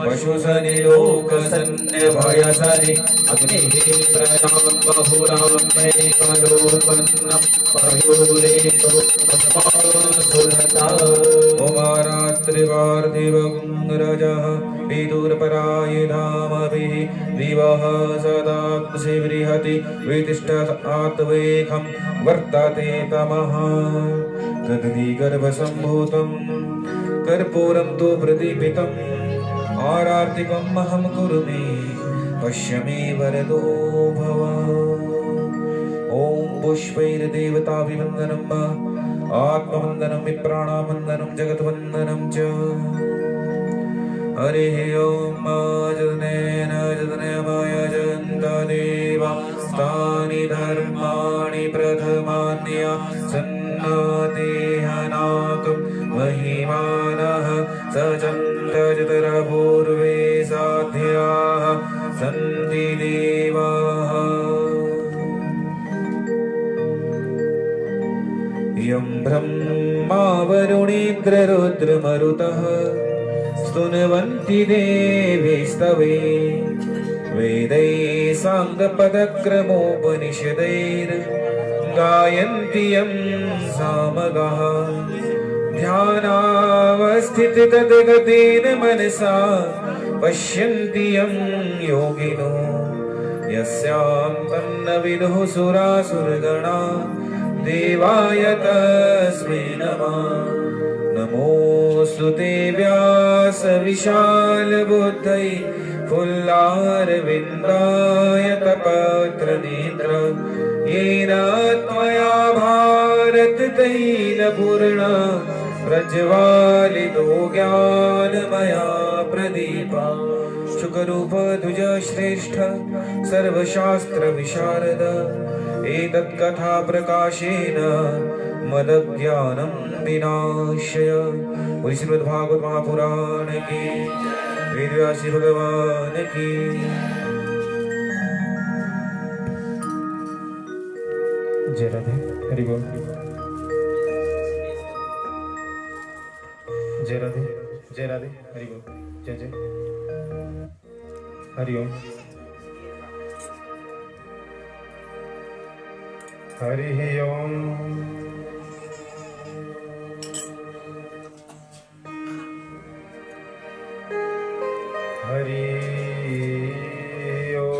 पशुसनि लोकसन्य भयसनि अग्निः प्रजां बहुरां मेघदोर्पन्नं पयोरेतो सुरता उमारात्रिवार्धिवगुंरजः विदुर्परायधामभिः दिवः सदा शिव्रिहति वितिष्ठत् आत्वेकं वर्तते तमः तद्विगर्भसम्भूतं कर्पूरं तु प्रदीपितम् आरार्तिकम् अहं कुरु मे पश्य मे वरदो भव। ॐ पुष्पैर्देवताभिवन्दनं आत्मवन्दनं विप्राणावन्दनं जगद्वन्दनं च। हरिः ॐ जतनेन जतनयमयजन्त देवा तानि धर्माणि प्रथमान्या सन्नातेहनातुं महिमानः सचन्तजतरपूर्वे साध्याः सन्ति देवाः। यं ब्रह्मा वरुणेन्द्ररुद्रमरुतः स्तुन्वन्ति देवीस्तवे वेदैः साङ्गपदक्रमोपनिषदैर्गायन्ति यं सामगाः ध्यानावस्थिततद्गतेन मनसा पश्यन्ति यं योगिनो यस्यां तन्न विदुः सुरासुरगणा देवाय तस्मै नमः। नमोऽस्तु ते व्यास विशालबुद्धै फुल्लारविन्दाय तपत्रनेत्र येन त्वया भारततैलपूर्णा प्रज्वालितो ज्ञानमया प्रदीपा। शुकरूपध्वज श्रेष्ठ सर्वशास्त्रविशारद एतत्कथा प्रकाशेन मदज्ञानं विनाशय। श्रीमद्भागवत महापुराण की वेदव्यास भगवान की। जय राधे हरि बोल। जय राधे हरि बोल। जय जय हरि ओम। हरि ओम। हरि ओम।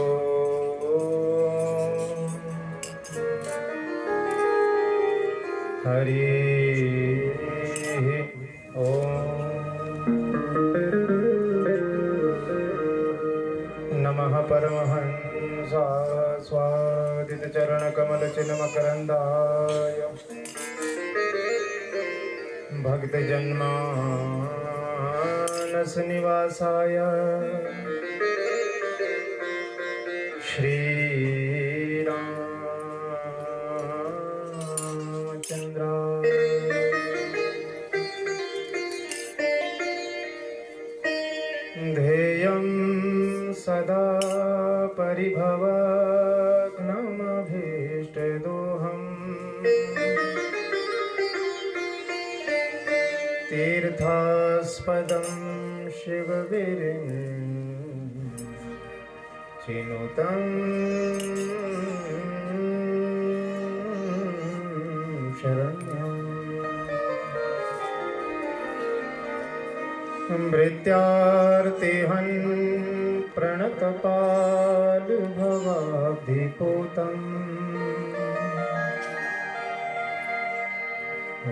हरि ओम। नमः परमहंसाय स्वादितचरणकमलचिन्मकरन्दाय भक्तजन्मानसनिवासाय श्रीरामचन्द्राय ध्येयं सदा परिभवग्नमभीष्टदोहम् तीर्थास्पदं शिवविरिञ्चिनुतं शरण्यम्। मृत्यार्तिहन् प्रणतपालुभवाब्धिपूतम्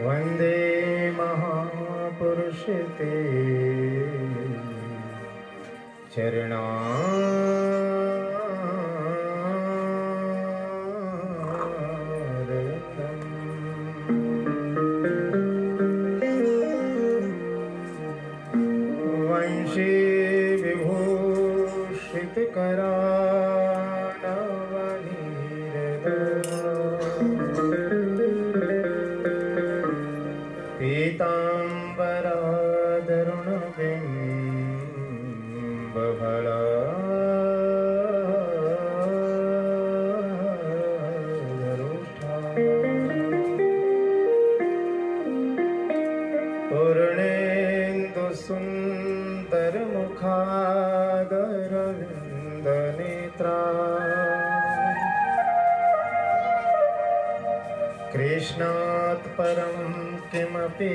वन्दे महापुरुष ते चरणारविन्दम्। वंशी विभूषितकरानवनीरद पीताम्बरादरुणबिम्ब फल पूर्णेन्दु सुंदर मुखादरविंद नेत्रा कृष्णात् परं किमपि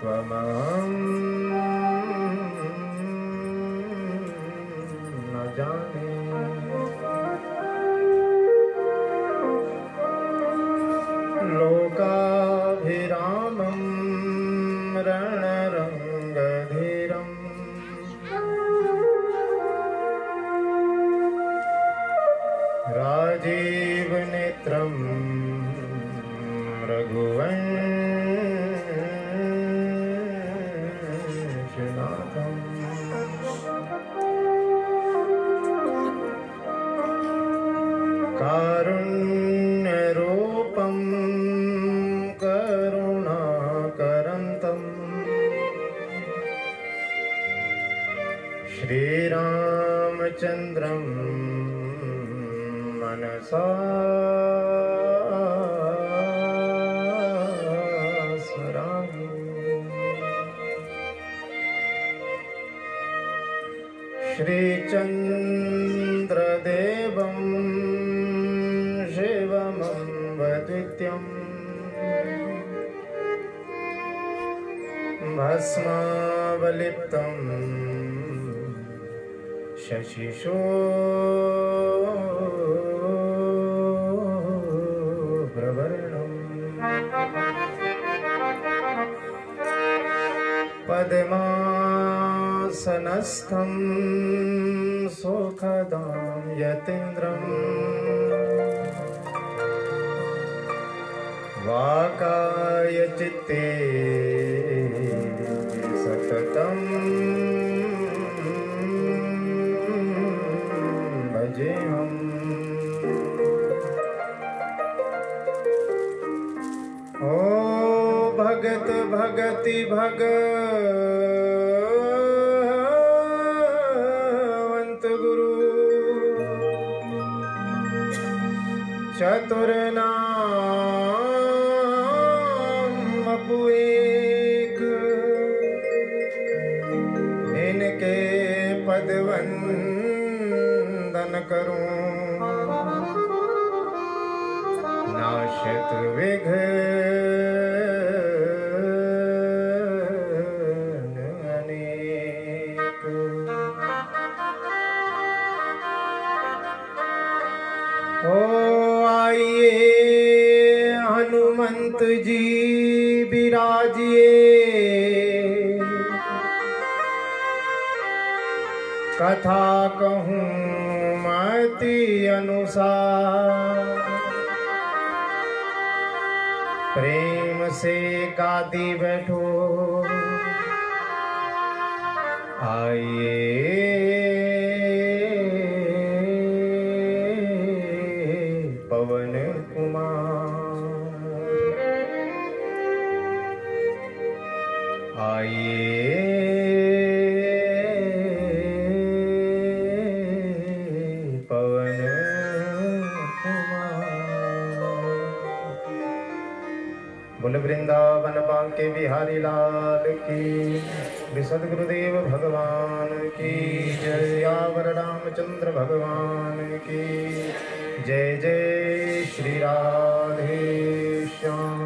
त्वमहं न जाने। लोकाभिरामं रणरङ्गधीरम् राजीवनेत्रं रघुवंशनाथम् कारुण्यरूपं करुणाकरन्तम् श्रीरामचन्द्रं मनसा स्मरामि। श्रीचन्द्रदेवं शिवमम्बद्वितीयम् भस्मावलिप्तं शशिशोभ्रवर्णम् पद्मासनस्थं सुखदां यतीन्द्रम् वाकायचित्ते सततं भजेऽहम्। ओ भगत भगति भगवंत गुरु चतुरनाम अपुएक इनके पदवंदन करूं नाशत विघ्न अनेक। ओ आइए हनुमंत जी विराजिए कथा कहूँ मति अनुसार प्रेम से गादी बैठो आइए पवन कुमार आइए पवन बोल वृंदावन बांके बिहारी लाल की सद्गुरुदेव भगवान की जय। यावर रामचंद्र भगवान की जय। जय श्री राधे श्याम।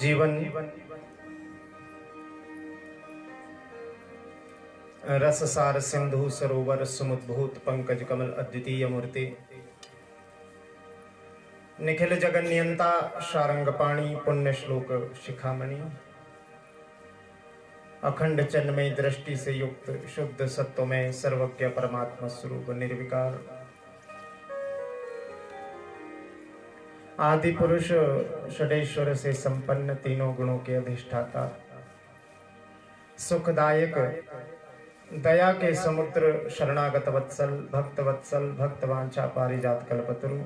जीवन रससार सिंधु सरोवर सुमुद्भूत पंकज कमल अद्वितीय मूर्ति निखिल जगन्नियंता शारंग पाणी पुण्य श्लोक शिखामणि अखंड चिन्मय दृष्टि से युक्त शुद्ध सत्वमय सर्वज्ञ परमात्मा स्वरूप निर्विकार आदि पुरुष षडेश्वर से संपन्न तीनों गुणों के अधिष्ठाता सुखदायक दया के समुद्र शरणागत वत्सल भक्तवांछा पारिजात कल्पतरु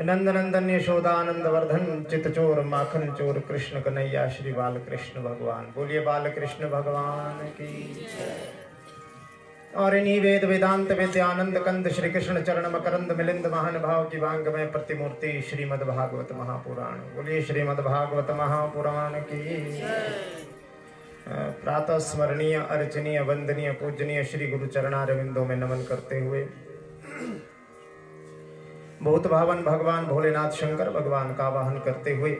नंदनंदन यशोदानंद वर्धन चितचोर माखन चोर कृष्ण कन्हैया श्री बाल कृष्ण भगवान। बोलिए बाल कृष्ण भगवान की। और इन्हीं वेद वेदांत विद्यानंद कंद श्री कृष्ण चरण मकरंद मिलिंद महान भाव की वांगमय प्रतिमूर्ति श्रीमद् भागवत महापुराण। बोलिए श्रीमद् भागवत महापुराण की। प्रातः स्मरणीय अर्चनीय वंदनीय पूजनीय श्री गुरु चरणारविंदों में नमन करते हुए बहुत भावन भगवान भोलेनाथ शंकर भगवान का आवाहन करते हुए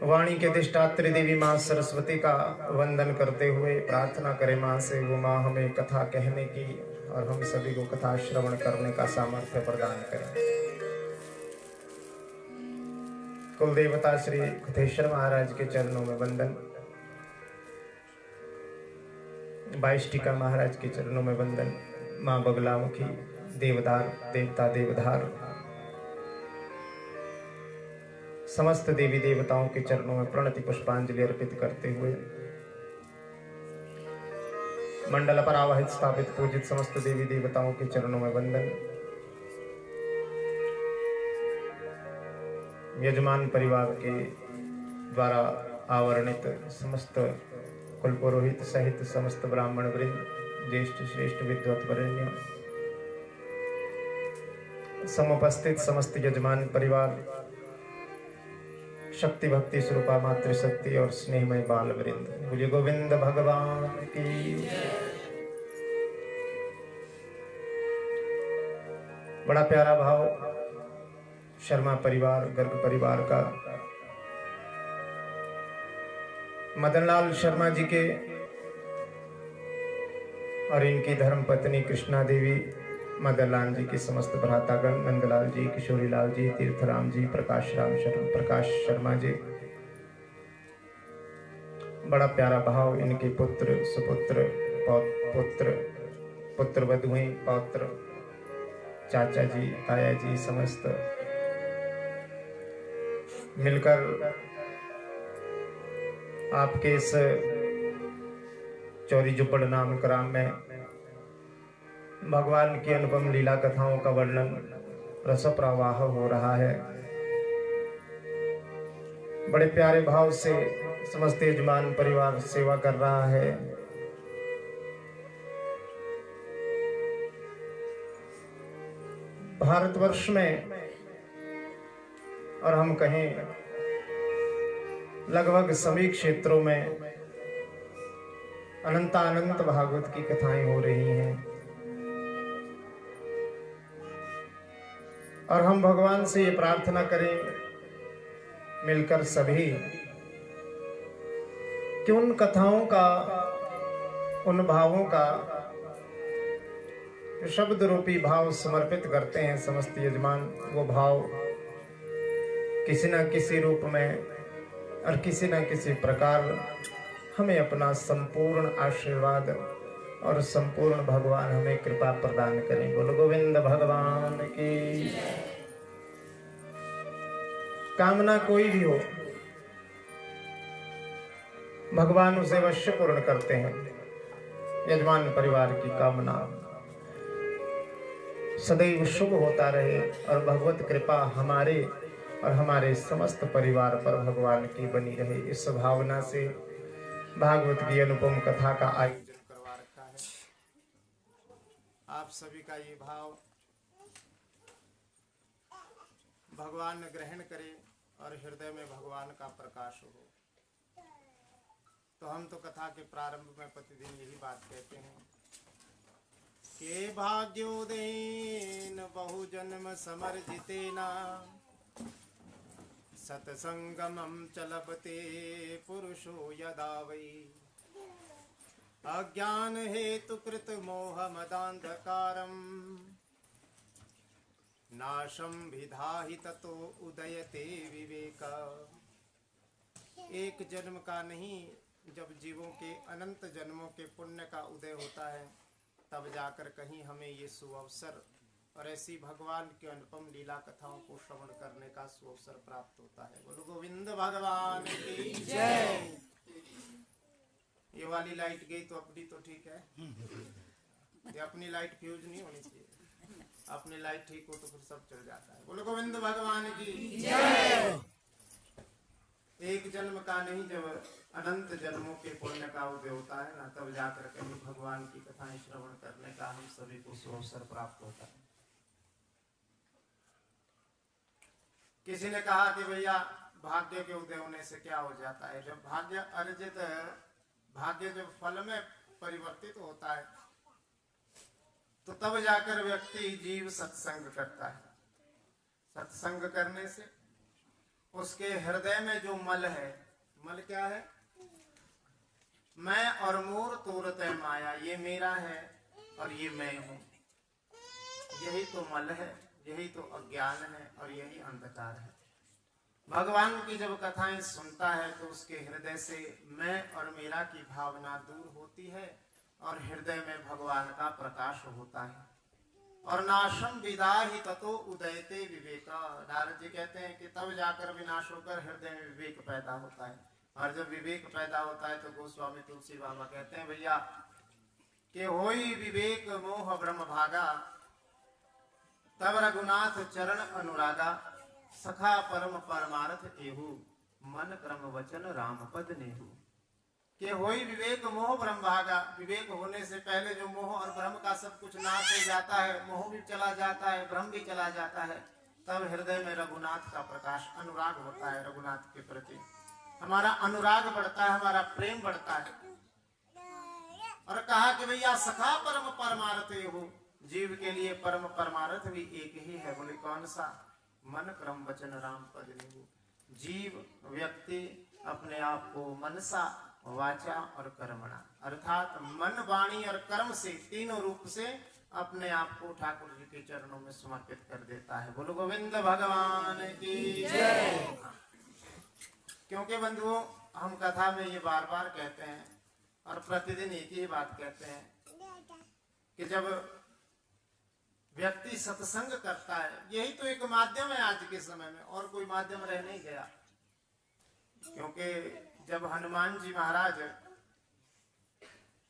वाणी के अधिष्ठात्री देवी मां सरस्वती का वंदन करते हुए प्रार्थना करें मां से वो मां हमें कथा कहने की और हम सभी को कथा श्रवण करने का सामर्थ्य प्रदान करें। कुल देवता श्री कुथेश्वर महाराज के चरणों में वंदन, बाइष्टिका महाराज के चरणों में वंदन, मां बगलामुखी देवदार देवता देवधार समस्त देवी देवताओं के चरणों में प्रणति पुष्पांजलि अर्पित करते हुए मंडल पर आवाहित स्थापित पूजित समस्त देवी देवताओं के चरणों में वंदन। यजमान परिवार के द्वारा आवरणित समस्त कुल पुरोहित सहित समस्त ब्राह्मण वृंद, ज्येष्ठ श्रेष्ठ विद्वत वरेण्य, समुपस्थित समस्त यजमान परिवार, शक्ति भक्ति स्वरूपा मातृशक्ति और स्नेहमय बाल वृंद। बोलिए गोविंद भगवान की। बड़ा प्यारा भाव शर्मा परिवार गर्ग परिवार का मदनलाल शर्मा जी के और इनकी धर्म पत्नी कृष्णा देवी, मदनलाल जी के समस्त भ्रातागण, नंदलाल जी, किशोरीलाल जी, तीर्थराम जी, प्रकाश शर्मा जी। बड़ा प्यारा भाव इनके पुत्र सुपुत्र पुत्र पुत्र वधुएं पौत्र चाचा जी ताया जी समस्त मिलकर आपके इस चौरी जुपड़ नाम ग्राम में भगवान की अनुपम लीला कथाओं का वर्णन रस प्रवाह हो रहा है। बड़े प्यारे भाव से समस्त यजमान परिवार सेवा कर रहा है। भारतवर्ष में और हम कहें लगभग सभी क्षेत्रों में अनंत भागवत की कथाएं हो रही हैं और हम भगवान से ये प्रार्थना करें मिलकर सभी कि उन कथाओं का, उन भावों का शब्द रूपी भाव समर्पित करते हैं समस्त यजमान, वो भाव किसी न किसी रूप में और किसी न किसी प्रकार हमें अपना संपूर्ण आशीर्वाद और संपूर्ण भगवान हमें कृपा प्रदान करें। बोलो गोविंद भगवान की। कामना कोई भी हो भगवान उसे अवश्य पूर्ण करते हैं। यजमान परिवार की कामना सदैव शुभ होता रहे और भगवत कृपा हमारे और हमारे समस्त परिवार पर भगवान की बनी रहे। इस भावना से भागवत की अनुपम कथा का आयोजन करवा रखा है। आप सभी का ये भाव भगवान ग्रहण करे और हृदय में भगवान का प्रकाश हो। तो हम तो कथा के प्रारंभ में प्रतिदिन यही बात कहते हैं के भाग्योदेन बहुजन्म समर्जितेना सत्संगमं चलबते पुरुषो यदा वै अज्ञान हेतु कृत मोह मदांधकारम नाशं विधाहि ततो उदयते विवेक एक जन्म का नहीं, जब जीवों के अनंत जन्मों के पुण्य का उदय होता है तब जाकर कहीं हमें ये सुअवसर और ऐसी भगवान की अनुपम लीला कथाओं को श्रवण करने का सुअवसर प्राप्त होता है। बोलो गोविंद भगवान की जय। ये वाली लाइट गई तो अपनी तो ठीक है, ये अपनी लाइट फ्यूज नहीं होनी चाहिए, अपनी लाइट ठीक हो तो फिर सब चल जाता है। बोलो गोविंद भगवान की जय। एक जन्म का नहीं, जब अनंत जन्मों के पुण्य का उदय होता है ना, तब जाकर कहीं भगवान की कथाएं श्रवण करने का हम सभी को सुअवसर प्राप्त होता है। किसी ने कहा कि भैया भाग्य के उदय होने से क्या हो जाता है? जब भाग्य अर्जित भाग्य जब फल में परिवर्तित होता है तो तब जाकर व्यक्ति जीव सत्संग करता है। सत्संग करने से उसके हृदय में जो मल है, मल क्या है? मैं और मोर तोरत माया, ये मेरा है और ये मैं हूं, यही तो मल है, यही तो अज्ञान है और यही अंधकार है। भगवान की जब कथाएं सुनता है तो उसके हृदय से मैं और मेरा की भावना दूर होती है और हृदय में भगवान का प्रकाश होता है। और नाशम विदाहि ततो उदयते विवेका, नारद जी कहते हैं कि तब जाकर विनाश होकर हृदय में विवेक पैदा होता है। और जब विवेक पैदा होता है तो गोस्वामी तुलसी बाबा कहते हैं भैया कि होई विवेक मोह ब्रह्म भागा, तब रघुनाथ चरण अनुरागा, सखा परम परमार्थ एहु, मन क्रम वचन राम पद नेहु। कि होई विवेक मोह ब्रह्म भागा, विवेक होने से पहले जो मोह और ब्रह्म का सब कुछ नाश हो जाता है, मोह भी चला जाता है, ब्रह्म भी चला जाता है, तब हृदय में रघुनाथ का प्रकाश, अनुराग होता है। रघुनाथ के प्रति हमारा अनुराग बढ़ता है, हमारा प्रेम बढ़ता है। और कहा कि भैया सखा परम परमार्थ एहु, जीव के लिए परम परमार्थ भी एक ही है। बोले कौन सा? मन क्रम वचन राम पद नेहु। जीव व्यक्ति अपने आप को मनसा, वाचा और कर्मणा, अर्थात मन, वाणी और कर्म से, तीनों रूप से अपने आप को ठाकुर जी के चरणों में समर्पित कर देता है। बोलो गोविंद भगवान की जय। क्योंकि बंधुओं, हम कथा में ये बार बार कहते हैं और प्रतिदिन एक ही बात कहते हैं कि जब व्यक्ति सत्संग करता है, यही तो एक माध्यम है आज के समय में, और कोई माध्यम रह नहीं गया। क्योंकि जब हनुमान जी महाराज,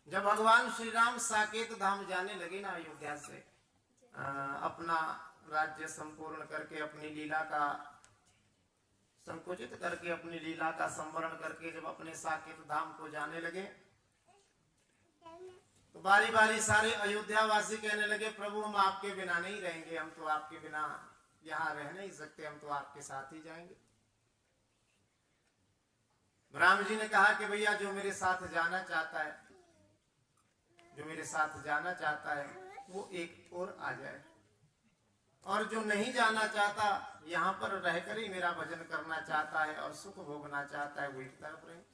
जब भगवान श्री राम साकेत धाम जाने लगे ना अयोध्या से, अपना राज्य संपूर्ण करके, अपनी लीला का संकुचित करके, अपनी लीला का संवरण करके जब अपने साकेत धाम को जाने लगे तो बारी बारी सारे अयोध्या वासी कहने लगे प्रभु हम आपके बिना नहीं रहेंगे, हम तो आपके बिना यहाँ रह नहीं सकते, हम तो आपके साथ ही जाएंगे। राम जी ने कहा कि भैया जो मेरे साथ जाना चाहता है, जो मेरे साथ जाना चाहता है वो एक और आ जाए, और जो नहीं जाना चाहता, यहाँ पर रहकर ही मेरा भजन करना चाहता है और सुख भोगना चाहता है, वो एक तरफ रहे।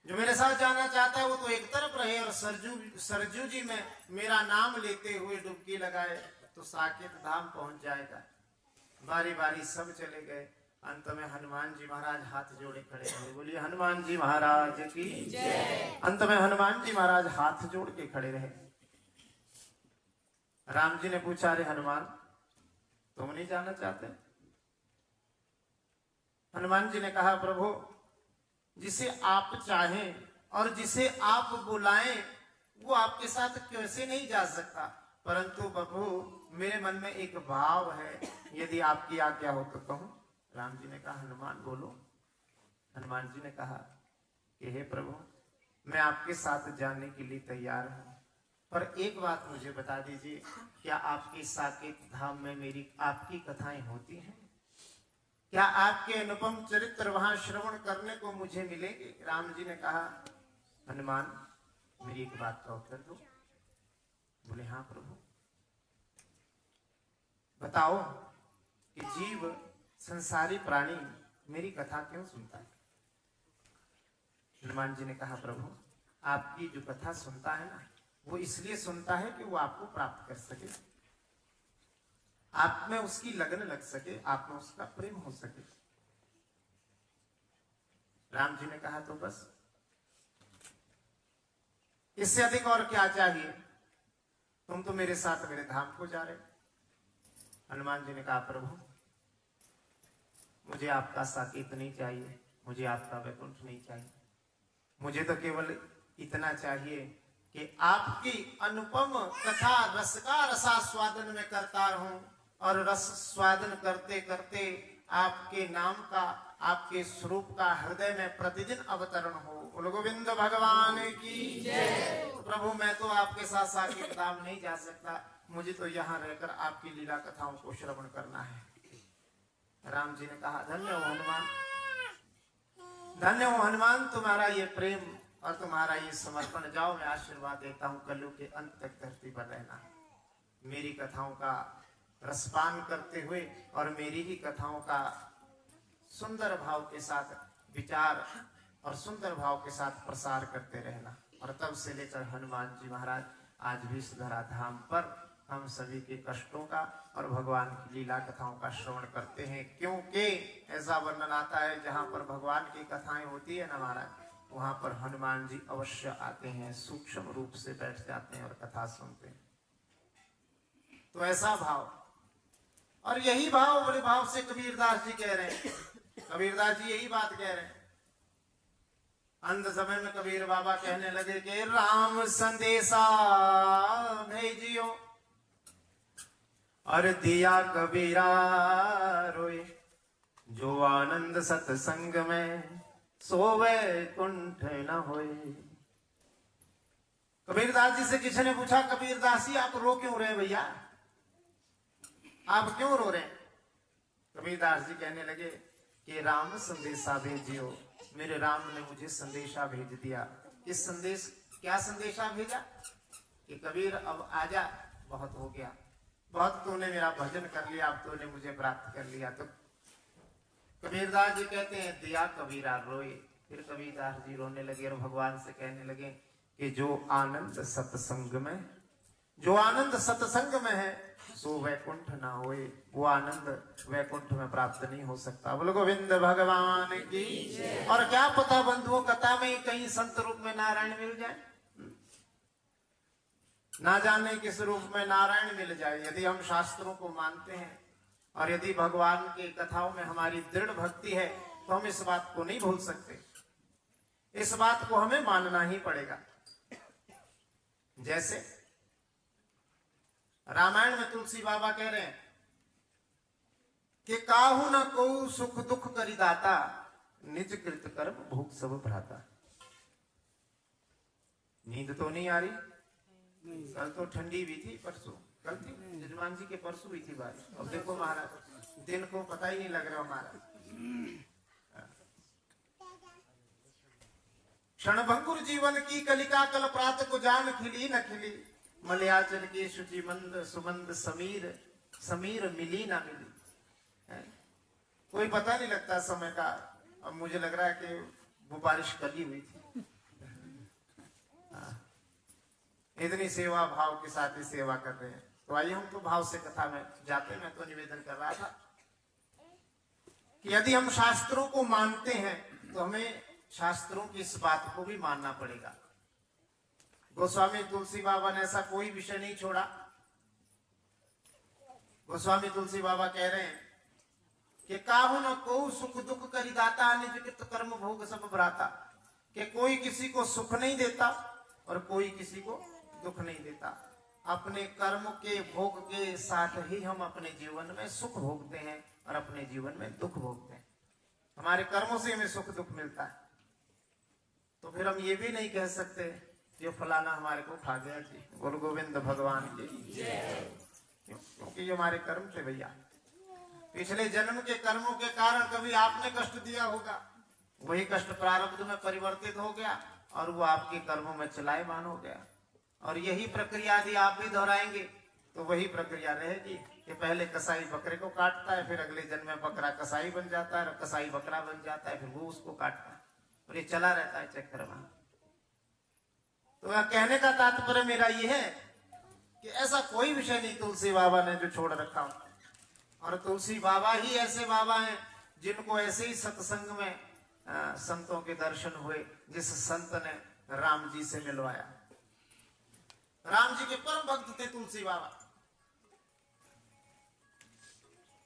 जो मेरे साथ जाना चाहता है वो तो एक तरफ रहे और सरजू जी में मेरा नाम लेते हुए डुबकी लगाए तो साकेत धाम पहुंच जाएगा। बारी बारी सब चले गए, अंत में हनुमान जी महाराज हाथ जोड़े खड़े रहे। बोलिए हनुमान जी महाराज की जय। अंत में हनुमान जी महाराज हाथ जोड़ के खड़े रहे। राम जी ने पूछा अरे हनुमान तुम नहीं जाना चाहते? हनुमान जी ने कहा प्रभु जिसे आप चाहें और जिसे आप बुलाएं वो आपके साथ कैसे नहीं जा सकता, परंतु प्रभु मेरे मन में एक भाव है, यदि आपकी आज्ञा हो तो कहूं। राम जी ने कहा हनुमान बोलो। हनुमान जी ने कहा कि हे प्रभु मैं आपके साथ जाने के लिए तैयार हूं, पर एक बात मुझे बता दीजिए, क्या आपके साकेत धाम में मेरी आपकी कथाएं होती हैं? क्या आपके अनुपम चरित्र वहां श्रवण करने को मुझे मिलेंगे? राम जी ने कहा हनुमान मेरी एक बात का उत्तर दो। बोले हाँ प्रभु बताओ कि जीव संसारी प्राणी मेरी कथा क्यों सुनता है? हनुमान जी ने कहा प्रभु आपकी जो कथा सुनता है ना वो इसलिए सुनता है कि वो आपको प्राप्त कर सके, आप में उसकी लगन लग सके, आप में उसका प्रेम हो सके। राम जी ने कहा तो बस, इससे अधिक और क्या चाहिए, तुम तो मेरे साथ मेरे धाम को जा रहे। हनुमान जी ने कहा प्रभु मुझे आपका साकेत नहीं चाहिए, मुझे आपका वैकुंठ नहीं चाहिए, मुझे तो केवल इतना चाहिए कि आपकी अनुपम कथा रस का रसास्वादन में करता रहूं और रस स्वादन करते करते आपके नाम का, आपके स्वरूप का हृदय में प्रतिदिन अवतरण हो। बोलो गोविंद भगवान की जय। प्रभु मैं तो आपके साथ साकेत धाम नहीं जा सकता, मुझे तो यहाँ रहकर आपकी लीला कथाओं को श्रवण करना है। राम जी ने कहा धन्य हो हनुमान, धन्य हो हनुमान, तुम्हारा ये प्रेम और तुम्हारा ये समर्पण। जाओ मैं आशीर्वाद देता हूँ, कलयुग के अंत तक धरती पर रहना, मेरी कथाओं का रसपान करते हुए और मेरी ही कथाओं का सुंदर भाव के साथ विचार और सुंदर भाव के साथ प्रसार करते रहना। और तब से लेकर हनुमान जी महाराज आज भी इस धरा धाम पर हम सभी के कष्टों का और भगवान की लीला कथाओं का श्रवण करते हैं, क्योंकि ऐसा वर्णन आता है जहां पर भगवान की कथाएं होती है ना महाराज, वहां पर हनुमान जी अवश्य आते हैं, सूक्ष्म रूप से बैठ जाते हैं और कथा सुनते हैं। तो ऐसा भाव, और यही भाव बड़े भाव से कबीरदास जी कह रहे हैं, कबीरदास जी यही बात कह रहे हैं। अंत समय में कबीर बाबा कहने लगे कि राम संदेशा भेजियो और दिया कबीरा रोए, जो आनंद सत्संग में सोवे कुंठ न होए। कबीरदास जी से किसी ने पूछा कबीरदास जी आप रो क्यों रहे भैया, आप क्यों रो रहे? कबीरदास जी कहने लगे कि राम संदेशा भेजियो, मेरे राम ने मुझे संदेशा भेज दिया। इस संदेश, क्या संदेशा भेजा कि कबीर अब आजा, बहुत हो गया, बहुत तूने मेरा भजन कर लिया, अब तूने मुझे प्राप्त कर लिया। तो कबीरदास जी कहते हैं दिया कबीरा रोए। फिर कबीरदास जी रोने लगे और भगवान से कहने लगे कि जो आनंद सत्संग में, जो आनंद सत्संग में है सो वैकुंठ ना होए, वो आनंद वैकुंठ में प्राप्त नहीं हो सकता। बोलो गोविंद भगवान की। और क्या पता बंधुओं कथा में कहीं संत रूप में नारायण मिल जाए, ना जाने किस रूप में नारायण मिल जाए। यदि हम शास्त्रों को मानते हैं और यदि भगवान की कथाओं में हमारी दृढ़ भक्ति है तो हम इस बात को नहीं भूल सकते, इस बात को हमें मानना ही पड़ेगा। जैसे रामायण में तुलसी बाबा कह रहे हैं कि काहू न को सुख दुख करी दाता, निज कृत कर्म भूख सब भ्राता। नींद तो नहीं आ रही, कल तो ठंडी भी थी, परसों कल थी जजमान जी के, परसों भी थी बारिश। अब देखो महाराज दिन को पता ही नहीं लग रहा हमारा। क्षणभंगुर जीवन की कलिका कल प्रात को जान खिली न खिली, मलयाचल की शुचि मंद सुमंद समीर, समीर मिली ना मिली। कोई पता नहीं लगता समय का। अब मुझे लग रहा है कि वो बारिश कल ही हुई थी। इतनी सेवा भाव के साथ ही सेवा कर रहे हैं। तो आइए हम तो भाव से कथा में जाते। मैं तो निवेदन कर रहा था कि यदि हम शास्त्रों को मानते हैं तो हमें शास्त्रों की इस बात को भी मानना पड़ेगा। गोस्वामी तुलसी बाबा ने ऐसा कोई विषय नहीं छोड़ा। गोस्वामी तुलसी बाबा कह रहे हैं कि काहू न को सुख दुख करी दाता, निज कृत कर्म भोग सब भ्राता। कि कोई किसी को सुख नहीं देता और कोई किसी को दुख नहीं देता। अपने कर्म के भोग के साथ ही हम अपने जीवन में सुख भोगते हैं और अपने जीवन में दुख भोगते हैं। हमारे कर्मों से हमें सुख दुख मिलता है। तो फिर हम ये भी नहीं कह सकते ये फलाना हमारे को खा गया जी। बोलो गोविंद भगवान की। क्योंकि ये हमारे कर्म थे भैया। पिछले जन्म के कर्मों के कारण कभी आपने कष्ट दिया होगा, वही कष्ट प्रारब्ध में परिवर्तित हो गया और वो आपके कर्मों में चलायमान हो गया। और यही प्रक्रिया यदि आप भी दोहराएंगे तो वही प्रक्रिया रहेगी कि पहले कसाई बकरे को काटता है, फिर अगले जन्म में बकरा कसाई बन जाता है, कसाई बकरा बन जाता है, फिर वो उसको काटता है और ये चला रहता है चक्कर में। तो कहने का तात्पर्य मेरा ये है कि ऐसा कोई विषय नहीं तुलसी बाबा ने जो छोड़ रखा हो। और तुलसी बाबा ही ऐसे बाबा हैं जिनको ऐसे ही सत्संग में संतों के दर्शन हुए, जिस संत ने राम जी से मिलवाया। राम जी के परम भक्त थे तुलसी बाबा।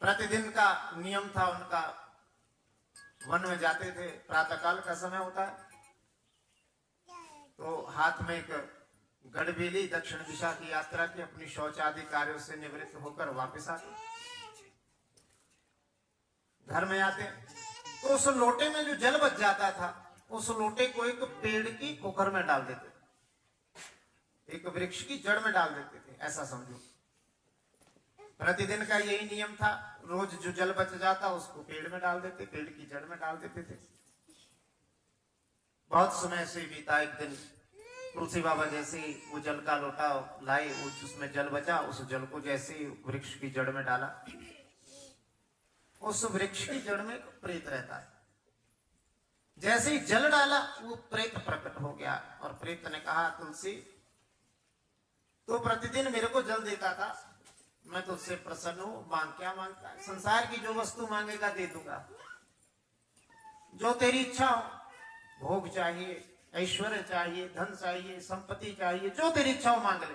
प्रतिदिन का नियम था उनका, वन में जाते थे, प्रातःकाल का समय होता है, तो हाथ में एक गढ़बेली दक्षिण दिशा की यात्रा की, अपनी शौच आदि कार्यों से निवृत्त होकर वापस आते, घर में आते तो उस लोटे में जो जल बच जाता था, उस लोटे को एक पेड़ की कोखर में डाल देते, एक वृक्ष की जड़ में डाल देते थे, ऐसा समझो। प्रतिदिन का यही नियम था, रोज जो जल बच जाता उसको पेड़ में डाल देते, पेड़ की जड़ में डाल देते थे। बहुत समय से बीता, एक दिन तुलसी बाबा जैसे ही वो जल का लोटा लाए, उसमें जल बचा, उस जल को जैसे ही वृक्ष की जड़ में डाला, उस वृक्ष की जड़ में प्रेत रहता है। जैसे ही जल डाला वो प्रेत प्रकट हो गया, और प्रेत ने कहा, तुलसी तो प्रतिदिन मेरे को जल देता था, मैं तो उससे प्रसन्न हूं, मांग क्या मांगता है, संसार की जो वस्तु मांगेगा दे दूंगा, जो तेरी इच्छा हो, भोग चाहिए, ऐश्वर्य चाहिए, धन चाहिए, संपत्ति चाहिए, जो तेरी इच्छा हो मांग ले।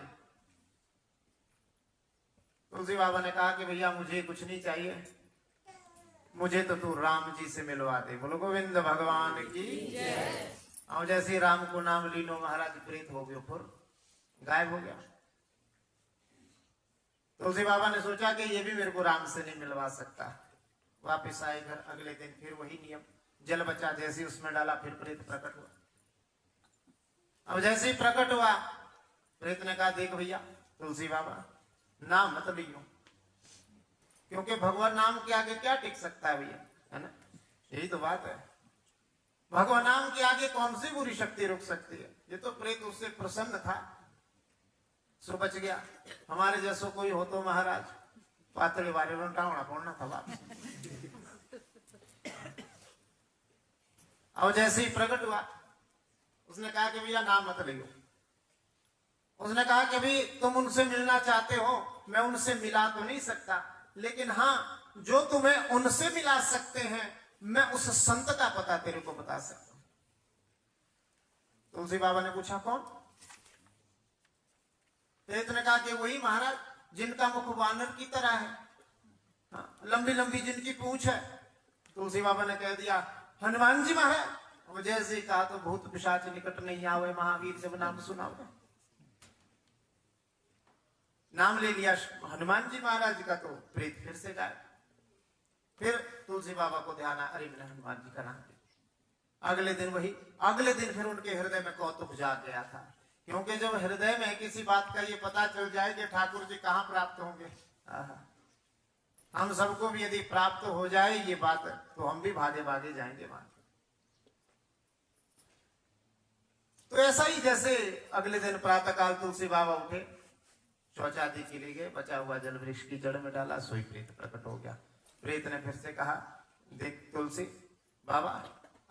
तुलसी बाबा ने कहा कि भैया मुझे कुछ नहीं चाहिए, मुझे तो तू राम जी से मिलवा दे। बोलो गोविंद भगवान की जय। और जैसे ही राम को नाम लीनो, महाराज प्रेत हो गए, फिर गायब हो गया। तुलसी बाबा ने सोचा कि ये भी मेरे को राम से नहीं मिलवा सकता, वापिस आए घर। अगले दिन फिर वही नियम, जल बचा, जैसे ही उसमें डाला फिर प्रेत प्रकट हुआ। अब जैसे ही प्रकट हुआ, प्रेत ने कहा, देख भैया तुलसी बाबा, नाम मत लियो, क्योंकि भगवान नाम के आगे क्या टिक सकता है भैया, है ना, यही तो बात है। भगवान नाम के आगे कौन सी बुरी शक्ति रुक सकती है। ये तो प्रेत उससे प्रसन्न था, सो बच गया। हमारे जैसो कोई हो तो महाराज पातले वाले टावना पड़ना था बाप। और जैसे ही प्रकट हुआ, उसने कहा कि भैया नाम मत लियो। उसने कहा कि भी तुम उनसे मिलना चाहते हो, मैं उनसे मिला तो नहीं सकता, लेकिन हाँ जो तुम्हें उनसे मिला सकते हैं, मैं उस संत का पता तेरे को बता सकता हूं। तुलसी बाबा ने पूछा कौन? प्रेत ने कहा कि वही महाराज जिनका मुख वानर की तरह है, हाँ, लंबी लंबी जिनकी पूंछ है। तुलसी बाबा ने कह दिया, हनुमान जी महाराज। वो जैसे ही कहा तो भूत पिशाच निकट नहीं आवे, महावीर जब नाम सुनावे। नाम ले लिया हनुमान जी महाराज का, तो प्रेत फिर से गायब। फिर तुलसी बाबा को ध्यान आया, अरे मैंने हनुमान जी का नाम लिया। अगले दिन वही, अगले दिन फिर उनके हृदय में कौतुक जाग गया था, क्योंकि जब हृदय में किसी बात का ये पता चल जाए कि ठाकुर जी कहाँ प्राप्त होंगे, हम सबको भी यदि प्राप्त हो जाए ये बात, तो हम भी भागे भागे जाएंगे वहां। तो ऐसा ही जैसे अगले दिन प्रातःकाल तुलसी बाबा उठे, शौचादि के लिए गए, बचा हुआ जल वृक्ष की जड़ में डाला, सोई प्रेत प्रकट हो गया। प्रेत ने फिर से कहा, देख तुलसी बाबा,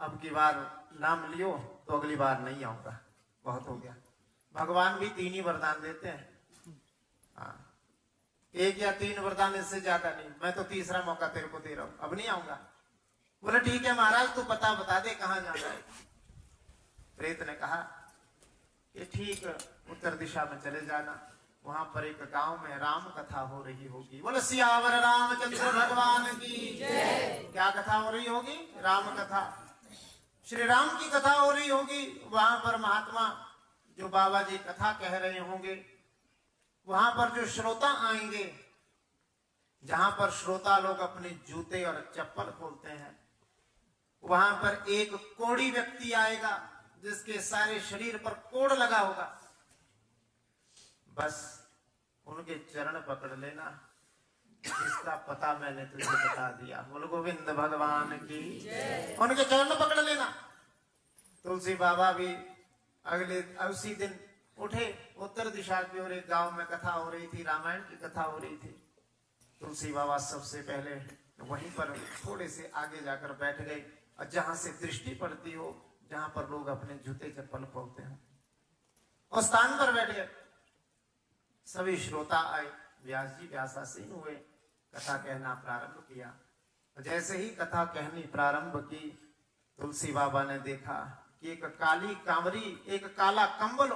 अब की बार नाम लियो तो अगली बार नहीं आऊंगा, बहुत हो गया। भगवान भी 3 ही वरदान देते हैं, हाँ, 1 या 3 वरदान, इससे ज्यादा नहीं। मैं तो तीसरा मौका तेरे को दे रहा हूं, अब नहीं आऊंगा। बोले ठीक है महाराज, तू पता बता दे कहां जाना है। प्रेत ने कहा कि ठीक उत्तर दिशा में चले जाना, वहां पर एक गांव में राम कथा हो रही होगी। बोले सियावर रामचंद्र भगवान की जय। क्या कथा हो रही होगी? राम कथा, श्री राम की कथा हो रही होगी। वहां पर महात्मा जो बाबा जी कथा कह रहे होंगे, वहां पर जो श्रोता आएंगे, जहां पर श्रोता लोग अपने जूते और चप्पल खोलते हैं, वहां पर एक कोढ़ी व्यक्ति आएगा जिसके सारे शरीर पर कोढ़ लगा होगा। बस उनके चरण पकड़ लेना, इसका पता मैंने तुझे बता दिया। बोलो गोविंद भगवान की जय। उनके चरण पकड़ लेना। तुलसी बाबा भी अगले उसी दिन उठे, उत्तर दिशा की ओर एक गांव में कथा हो रही थी, रामायण की कथा हो रही थी। तुलसी बाबा सबसे पहले वहीं पर थोड़े से आगे जाकर बैठ गए, और जहां से दृष्टि पड़ती हो, जहां पर लोग अपने जूते चप्पल खोलते हैं, उस स्थान पर बैठ गए। सभी श्रोता आए, व्यास जी व्यासासीन हुए, कथा कहना प्रारंभ किया। जैसे ही कथा कहनी प्रारंभ की, तुलसी बाबा ने देखा कि एक काली कांवरी एक काला कंबल